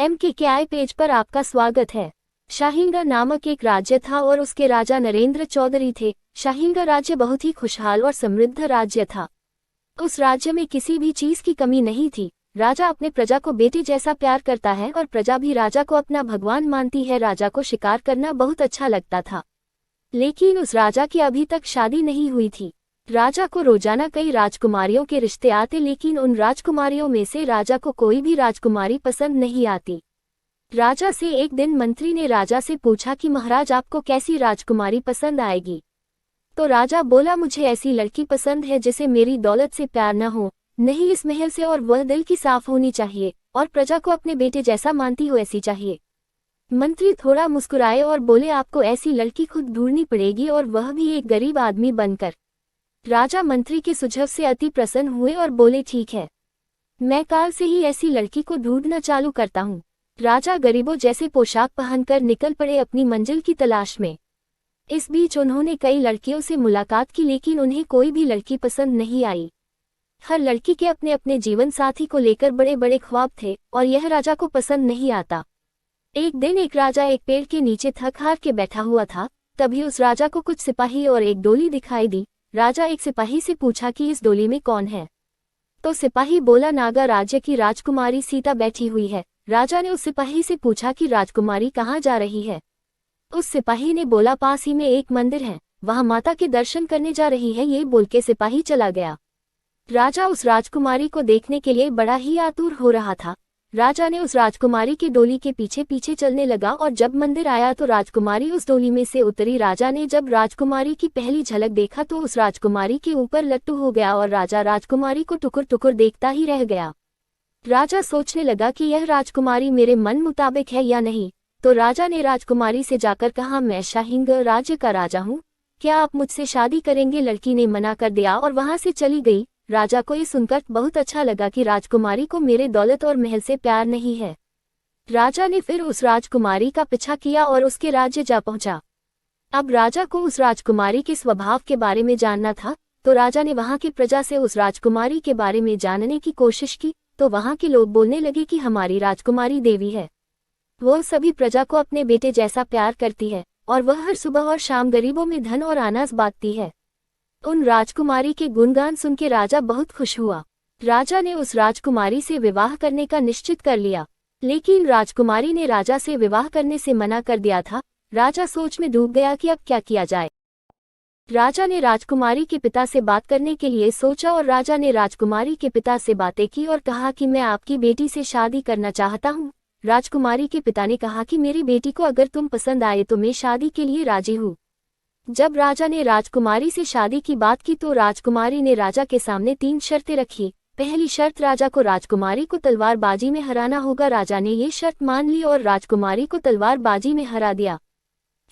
MKKI page पर आपका स्वागत है। शाहीनगढ़ नामक एक राज्य था और उसके राजा नरेंद्र चौधरी थे। शाहीनगढ़ राज्य बहुत ही खुशहाल और समृद्ध राज्य था। उस राज्य में किसी भी चीज की कमी नहीं थी। राजा अपने प्रजा को बेटे जैसा प्यार करता है और प्रजा भी राजा को अपना भगवान मानती है। राजा को शिकार करना बहुत अच्छा लगता था, लेकिन उस राजा की अभी तक शादी नहीं हुई थी। राजा को रोजाना कई राजकुमारियों के रिश्ते आते, लेकिन उन राजकुमारियों में से राजा को कोई भी राजकुमारी पसंद नहीं आती। राजा से एक दिन मंत्री ने राजा से पूछा कि महाराज, आपको कैसी राजकुमारी पसंद आएगी? तो राजा बोला, मुझे ऐसी लड़की पसंद है जिसे मेरी दौलत से प्यार न हो, नहीं इस महल से, और वह दिल की साफ होनी चाहिए और प्रजा को अपने बेटे जैसा मानती हो ऐसी चाहिए। मंत्री थोड़ा मुस्कुराए और बोले, आपको ऐसी लड़की खुद ढूंढनी पड़ेगी, और वह भी एक गरीब आदमी बनकर। राजा मंत्री के सुझाव से अति प्रसन्न हुए और बोले, ठीक है, मैं काल से ही ऐसी लड़की को ढूंढना चालू करता हूँ। राजा गरीबों जैसे पोशाक पहनकर निकल पड़े अपनी मंजिल की तलाश में। इस बीच उन्होंने कई लड़कियों से मुलाकात की, लेकिन उन्हें कोई भी लड़की पसंद नहीं आई। हर लड़की के अपने अपने जीवन साथी को लेकर बड़े बड़े ख्वाब थे और यह राजा को पसंद नहीं आता। एक दिन एक राजा एक पेड़ के नीचे थक हार के बैठा हुआ था। तभी उस राजा को कुछ सिपाही और एक डोली दिखाई दी। राजा एक सिपाही से पूछा कि इस डोली में कौन है? तो सिपाही बोला, नागा राज्य की राजकुमारी सीता बैठी हुई है। राजा ने उस सिपाही से पूछा कि राजकुमारी कहाँ जा रही है? उस सिपाही ने बोला, पास ही में एक मंदिर है, वहां माता के दर्शन करने जा रही है। ये बोल के सिपाही चला गया। राजा उस राजकुमारी को देखने के लिए बड़ा ही आतुर हो रहा था। राजा ने उस राजकुमारी की डोली के पीछे पीछे चलने लगा और जब मंदिर आया तो राजकुमारी उस डोली में से उतरी। राजा ने जब राजकुमारी की पहली झलक देखा तो उस राजकुमारी के ऊपर लट्टू हो गया और राजा राजकुमारी को टुकुर टुकुर देखता ही रह गया। राजा सोचने लगा कि यह राजकुमारी मेरे मन मुताबिक है या नहीं। तो राजा ने राजकुमारी से जाकर कहा, मैं शाहीनगढ़ राज्य का राजा हूँ, क्या आप मुझसे शादी करेंगे? लड़की ने मना कर दिया और वहां से चली गई। राजा को ये सुनकर बहुत अच्छा लगा कि राजकुमारी को मेरे दौलत और महल से प्यार नहीं है। राजा ने फिर उस राजकुमारी का पीछा किया और उसके राज्य जा पहुंचा। अब राजा को उस राजकुमारी के स्वभाव के बारे में जानना था, तो राजा ने वहां की प्रजा से उस राजकुमारी के बारे में जानने की कोशिश की। तो वहां के लोग बोलने लगे कि हमारी राजकुमारी देवी है, वह सभी प्रजा को अपने बेटे जैसा प्यार करती है और वह हर सुबह और शाम गरीबों में धन और अनाज बांटती है। उन राजकुमारी के गुणगान सुन के राजा बहुत खुश हुआ। राजा ने उस राजकुमारी से विवाह करने का निश्चित कर लिया, लेकिन राजकुमारी ने राजा से विवाह करने से मना कर दिया था। राजा सोच में डूब गया कि अब क्या किया जाए। राजा ने राजकुमारी के पिता से बात करने के लिए सोचा और राजा ने राजकुमारी के पिता से बातें की और कहा कि मैं आपकी बेटी से शादी करना चाहता हूँ। राजकुमारी के पिता ने कहा कि मेरी बेटी को अगर तुम पसंद आए तो मैं शादी के लिए राजी हूँ। जब राजा ने राजकुमारी से शादी की बात की तो राजकुमारी ने राजा के सामने 3 शर्तें रखी। पहली शर्त, राजा को राजकुमारी को तलवारबाजी में हराना होगा। राजा ने ये शर्त मान ली और राजकुमारी को तलवारबाजी में हरा दिया।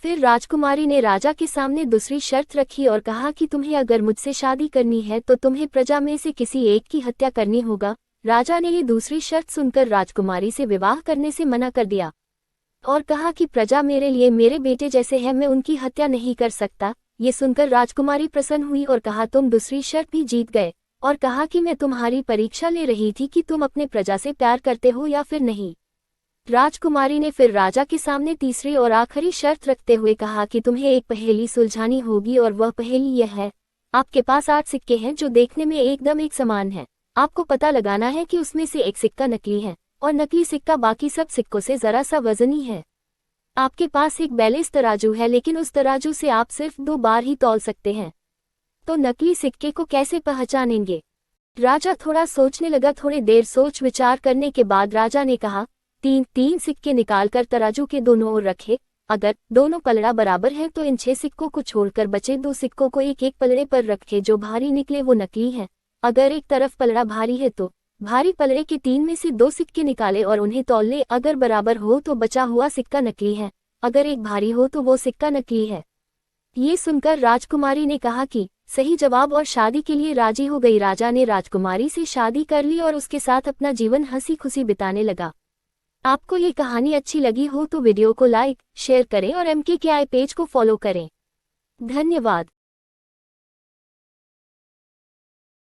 फिर राजकुमारी ने राजा के सामने दूसरी शर्त रखी और कहा कि तुम्हें अगर मुझसे शादी करनी है तो तुम्हें प्रजा में से किसी एक की हत्या करनी होगा। राजा ने ये दूसरी शर्त सुनकर राजकुमारी से विवाह करने से मना कर दिया और कहा कि प्रजा मेरे लिए मेरे बेटे जैसे है, मैं उनकी हत्या नहीं कर सकता। ये सुनकर राजकुमारी प्रसन्न हुई और कहा, तुम दूसरी शर्त भी जीत गए, और कहा कि मैं तुम्हारी परीक्षा ले रही थी कि तुम अपने प्रजा से प्यार करते हो या फिर नहीं। राजकुमारी ने फिर राजा के सामने तीसरी और आखिरी शर्त रखते हुए कहा कि तुम्हें एक पहेली सुलझानी होगी और वह पहेली यह है, आपके पास 8 सिक्के हैं जो देखने में एकदम एक समान है। आपको पता लगाना है कि उसमें से एक सिक्का नकली है और नकली सिक्का बाकी सब सिक्कों से जरा सा वजनी है। आपके पास एक बैलेंस तराजू है, लेकिन उस तराजू से आप सिर्फ 2 बार ही तौल सकते हैं। तो नकली सिक्के को कैसे पहचानेंगे? राजा थोड़ा सोचने लगा। थोड़ी देर सोच विचार करने के बाद राजा ने कहा, 3 सिक्के निकालकर तराजू के दोनों ओर रखे। अगर दोनों पलड़ा बराबर हैं तो इन 6 सिक्कों को छोड़कर बचे 2 सिक्कों को एक एक पलड़े पर रखे। जो भारी निकले वो नकली हैं। अगर एक तरफ पलड़ा भारी है तो भारी पलड़े के 3 में से 2 सिक्के निकाले और उन्हें तौल ले। अगर बराबर हो तो बचा हुआ सिक्का नकली है, अगर एक भारी हो तो वो सिक्का नकली है। ये सुनकर राजकुमारी ने कहा कि सही जवाब और शादी के लिए राजी हो गई। राजा ने राजकुमारी से शादी कर ली और उसके साथ अपना जीवन हंसी खुशी बिताने लगा। आपको ये कहानी अच्छी लगी हो तो वीडियो को लाइक, शेयर करें और MKKI पेज को फॉलो करें। धन्यवाद।